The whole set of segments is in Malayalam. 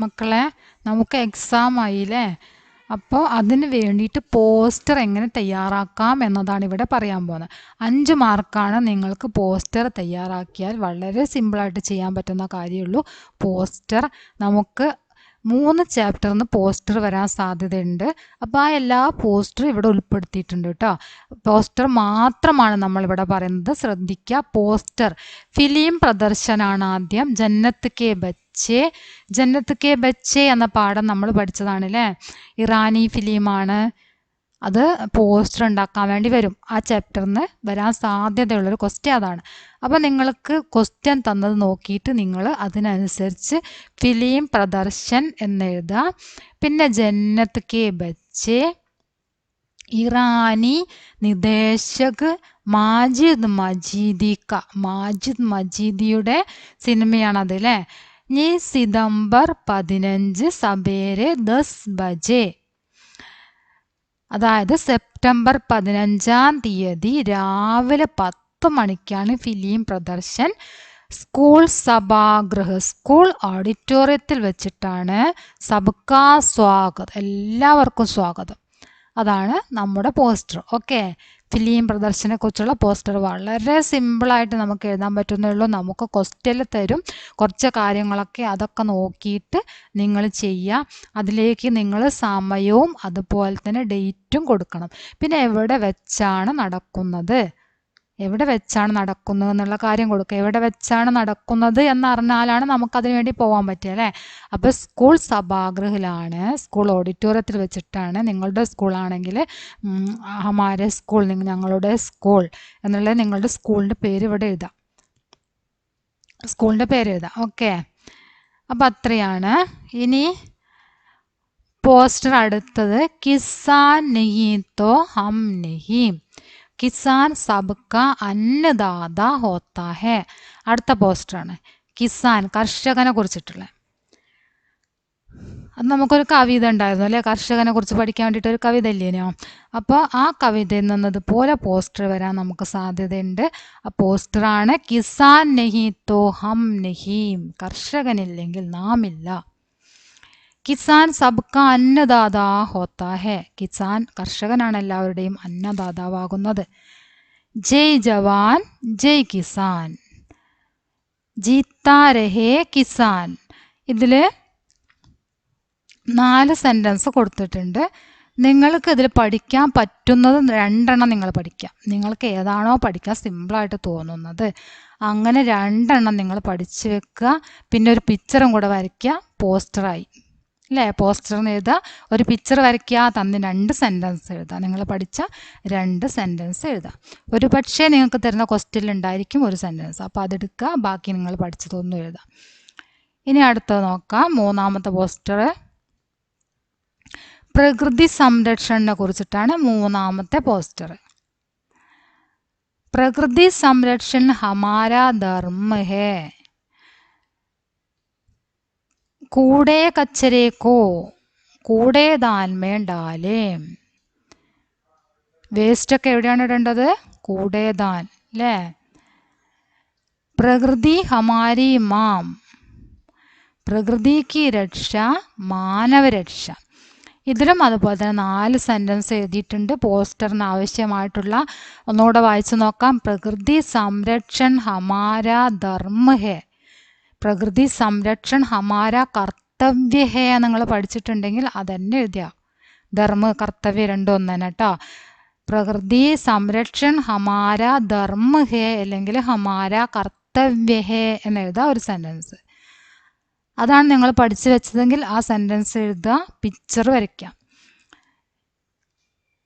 മക്കളെ നമുക്ക് എക്സാം ആയില്ലേ? അപ്പോൾ അതിന് വേണ്ടിയിട്ട് പോസ്റ്റർ എങ്ങനെ തയ്യാറാക്കാം എന്നതാണ് ഇവിടെ പറയാൻ പോകുന്നത്. 5 മാർക്കാണ് നിങ്ങൾക്ക് പോസ്റ്റർ തയ്യാറാക്കിയാൽ വളരെ സിമ്പിളായിട്ട് ചെയ്യാൻ പറ്റുന്ന കാര്യമുള്ളൂ. പോസ്റ്റർ നമുക്ക് 3 ചാപ്റ്ററിന് പോസ്റ്റർ വരാൻ സാധ്യതയുണ്ട്. അപ്പോൾ ആ എല്ലാ പോസ്റ്ററും ഇവിടെ ഉൾപ്പെടുത്തിയിട്ടുണ്ട് കേട്ടോ. പോസ്റ്റർ മാത്രമാണ് നമ്മളിവിടെ പറയുന്നത്, ശ്രദ്ധിക്കുക. പോസ്റ്റർ ഫിലിം പ്രദർശനാണ് ആദ്യം. ജന്നത്ത് കെ ബച്ചെ, ജന്നത്ത് കെ ബച്ചെ എന്ന പാഠം നമ്മൾ പഠിച്ചതാണ് അല്ലേ? ഇറാനി ഫിലിമാണ്. അത് പോസ്റ്റർ ഉണ്ടാക്കാൻ വേണ്ടി വരും. ആ ചാപ്റ്ററിന് വരാൻ സാധ്യതയുള്ളൊരു ക്വസ്റ്റ്യൻ അതാണ്. അപ്പോൾ നിങ്ങൾക്ക് ക്വസ്റ്റ്യൻ തന്നത് നോക്കിയിട്ട് നിങ്ങൾ അതിനനുസരിച്ച് ഫിലിം പ്രദർശൻ എന്നെഴുതുക. പിന്നെ ജന്നത്ത് കെ ബച്ചെ, ഇറാനി നിദേശക് മാജിദ് മജീദിക്ക, മാജിദ് മജീദിയുടെ സിനിമയാണത് അല്ലേ? ഇനി സിതംബർ 15 സബേരെ 10 ബജെ, അതായത് സെപ്റ്റംബർ 15-ാം തീയതി രാവിലെ 10 മണിക്കാണ് ഫിലിം പ്രദർശൻ. സ്കൂൾ സഭാഗൃഹ, സ്കൂൾ ഓഡിറ്റോറിയത്തിൽ വെച്ചിട്ടാണ്. സബ്കാ സ്വാഗതം, എല്ലാവർക്കും സ്വാഗതം. അതാണ് നമ്മുടെ പോസ്റ്റർ. ഓക്കെ, ഫിലിം പ്രദർശനെ കുറിച്ചുള്ള പോസ്റ്റർ വളരെ സിമ്പിളായിട്ട് നമുക്ക് എഴുതാൻ പറ്റുന്നുള്ളൂ. നമുക്ക് ക്വസ്റ്റ്യനിൽ തരും കുറച്ച് കാര്യങ്ങളൊക്കെ, അതൊക്കെ നോക്കിയിട്ട് നിങ്ങൾ ചെയ്യുക. അതിലേക്ക് നിങ്ങൾ സമയവും അതുപോലെ തന്നെ ഡേറ്റും കൊടുക്കണം. പിന്നെ എവിടെ വെച്ചാണ് നടക്കുന്നത്, എവിടെ വെച്ചാണ് നടക്കുന്നത് എന്നുള്ള കാര്യം കൊടുക്കുക. എവിടെ വെച്ചാണ് നടക്കുന്നത് എന്നറിഞ്ഞാലാണ് നമുക്കതിന് വേണ്ടി പോകാൻ പറ്റുക അല്ലേ? അപ്പോൾ സ്കൂൾ സഭാഗൃഹിലാണ്, സ്കൂൾ ഓഡിറ്റോറിയത്തിൽ വെച്ചിട്ടാണ്. നിങ്ങളുടെ സ്കൂളാണെങ്കിൽ ഹമാരെ സ്കൂൾ, ഞങ്ങളുടെ സ്കൂൾ എന്നുള്ളത് നിങ്ങളുടെ സ്കൂളിൻ്റെ പേര് ഇവിടെ എഴുതാം, സ്കൂളിൻ്റെ പേര് എഴുതാം. ഓക്കെ, അപ്പം അത്രയാണ്. ഇനി പോസ്റ്റർ അടുത്തത് കിസാൻ നഹീ തോ ഹം നഹീ, കിസാൻ സബ്ക അന്നദാത ഹോത്താ ഹെ. അടുത്ത പോസ്റ്ററാണ് കിസാൻ, കർഷകനെ കുറിച്ചിട്ടുള്ള. അത് നമുക്കൊരു കവിത ഉണ്ടായിരുന്നു അല്ലേ? കർഷകനെ കുറിച്ച് പഠിക്കാൻ വേണ്ടിയിട്ട് ഒരു കവിത ഇല്ലേനോ? അപ്പോൾ ആ കവിതയിൽ നിന്നതുപോലെ പോസ്റ്റർ വരാൻ നമുക്ക് സാധ്യതയുണ്ട്. ആ പോസ്റ്ററാണ് കിസാൻ നഹീ തോ ഹം നഹീം, കർഷകനില്ലെങ്കിൽ നാം ഇല്ല. കിസാൻ സബ്ക അന്നദാതാ ഹോത്താ ഹെ, കിസാൻ കർഷകനാണ് എല്ലാവരുടെയും അന്നദാതാവാകുന്നത്. ജയ് ജവാൻ ജയ് കിസാൻ, ജീത്താ രഹേ കിസാൻ. ഇതിൽ 4 സെൻറ്റൻസ് കൊടുത്തിട്ടുണ്ട്. നിങ്ങൾക്ക് ഇതിൽ പഠിക്കാൻ പറ്റുന്നത് 2 നിങ്ങൾ പഠിക്കാം. നിങ്ങൾക്ക് ഏതാണോ പഠിക്കാൻ സിമ്പിളായിട്ട് തോന്നുന്നത് അങ്ങനെ 2 നിങ്ങൾ പഠിച്ചു വെക്കുക. പിന്നെ ഒരു പിക്ചറും കൂടെ വരയ്ക്കുക, പോസ്റ്ററായി അല്ലേ? പോസ്റ്ററിന് എഴുതുക, ഒരു പിക്ചർ വരയ്ക്കുക, തന്ന് 2 സെൻറ്റൻസ് എഴുതുക. നിങ്ങൾ പഠിച്ച 2 സെൻറ്റൻസ് എഴുതുക. ഒരു പക്ഷേ നിങ്ങൾക്ക് തരുന്ന ക്വസ്റ്റ്യനിൽ ഉണ്ടായിരിക്കും ഒരു സെൻറ്റൻസ്, അപ്പോൾ അതെടുക്കുക, ബാക്കി നിങ്ങൾ പഠിച്ചതൊന്നും എഴുതുക. ഇനി അടുത്തത് നോക്കാം. 3ാമത്തെ പോസ്റ്റർ പ്രകൃതി സംരക്ഷണനെ കുറിച്ചിട്ടാണ്. 3ാമത്തെ പോസ്റ്റർ പ്രകൃതി സംരക്ഷൺ ഹമാരാ ധർമ്മ ഹേ, കൂടെ കച്ചരേക്കോ കൂടേദാൻ മേ ഡാലേ. വേസ്റ്റൊക്കെ എവിടെയാണ് ഇടേണ്ടത്? കൂടേദാൻ അല്ലേ? പ്രകൃതി ഹമാരി മാം, പ്രകൃതിക്ക് രക്ഷ മാനവരക്ഷ. ഇതിലും അതുപോലെ തന്നെ 4 സെൻറ്റൻസ് എഴുതിയിട്ടുണ്ട്. പോസ്റ്ററിന് ആവശ്യമായിട്ടുള്ള ഒന്നുകൂടെ വായിച്ചു നോക്കാം. പ്രകൃതി സംരക്ഷൺ ഹമാരാ ധർമ്മ ഹേ, പ്രകൃതി സംരക്ഷൺ ഹമാര കർത്തവ്യ ഹേ നിങ്ങൾ പഠിച്ചിട്ടുണ്ടെങ്കിൽ അതന്നെ എഴുതിയ. ധർമ്മ കർത്തവ്യ 2 ഒന്ന് തന്നെ കേട്ടോ. പ്രകൃതി സംരക്ഷൺ ഹമാര ധർമ്മ ഹേ അല്ലെങ്കിൽ ഹമാര കർത്തവ്യ ഹേ എന്നെഴുതുക ഒരു സെൻറ്റൻസ്. അതാണ് നിങ്ങൾ പഠിച്ചു വെച്ചതെങ്കിൽ ആ സെൻറ്റൻസ് എഴുതുക, പിക്ചർ വരയ്ക്കാം.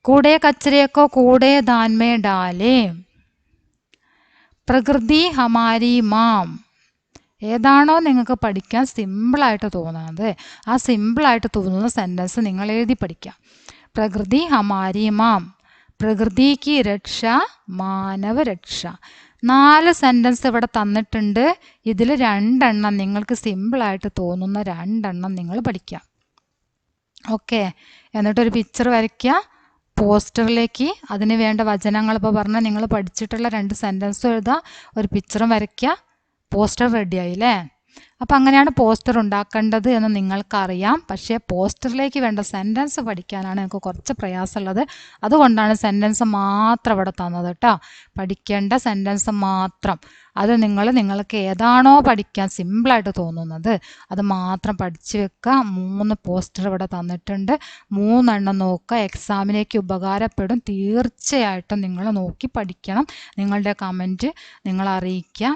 കൂടെ കച്ചരേക്കോ കൂടെ ദാൻമേ ഡാലേ, പ്രകൃതി ഹമാരി മാം. ഏതാണോ നിങ്ങൾക്ക് പഠിക്കാൻ സിമ്പിളായിട്ട് തോന്നുന്നത് ആ സിമ്പിളായിട്ട് തോന്നുന്ന സെൻറ്റൻസ് നിങ്ങൾ എഴുതി പഠിക്കാം. പ്രകൃതി ഹമാരി മാം, പ്രകൃതിക്ക് രക്ഷ മാനവരക്ഷ. 4 സെൻറ്റൻസ് ഇവിടെ തന്നിട്ടുണ്ട്. ഇതിൽ 2 നിങ്ങൾക്ക് സിമ്പിളായിട്ട് തോന്നുന്ന 2 നിങ്ങൾ പഠിക്കുക. ഓക്കെ, എന്നിട്ടൊരു പിക്ചർ വരയ്ക്കുക പോസ്റ്ററിലേക്ക്. അതിന് വേണ്ട വചനങ്ങൾ ഇപ്പോൾ പറഞ്ഞാൽ നിങ്ങൾ പഠിച്ചിട്ടുള്ള 2 സെൻറ്റൻസും എഴുതുക, ഒരു പിക്ചറും വരയ്ക്കുക. പോസ്റ്റർ റെഡിയായി അല്ലേ? അപ്പം അങ്ങനെയാണ് പോസ്റ്റർ ഉണ്ടാക്കേണ്ടത് എന്ന് നിങ്ങൾക്കറിയാം. പക്ഷേ പോസ്റ്ററിലേക്ക് വേണ്ട സെൻറ്റൻസ് പഠിക്കാനാണ് എനിക്ക് കുറച്ച് പ്രയാസമുള്ളത്. അതുകൊണ്ടാണ് സെൻറ്റൻസ് മാത്രം ഇവിടെ തന്നത് കേട്ടോ. പഠിക്കേണ്ട സെൻറ്റൻസ് മാത്രം. അത് നിങ്ങൾക്ക് ഏതാണോ പഠിക്കാൻ സിമ്പിളായിട്ട് തോന്നുന്നത് അത് മാത്രം പഠിച്ചു വെക്കുക. 3 പോസ്റ്റർ ഇവിടെ തന്നിട്ടുണ്ട്. 3 നോക്കുക. എക്സാമിലേക്ക് ഉപകാരപ്പെടും. തീർച്ചയായിട്ടും നിങ്ങൾ നോക്കി പഠിക്കണം. നിങ്ങളുടെ കമൻറ്റ് നിങ്ങൾ അറിയിക്കുക.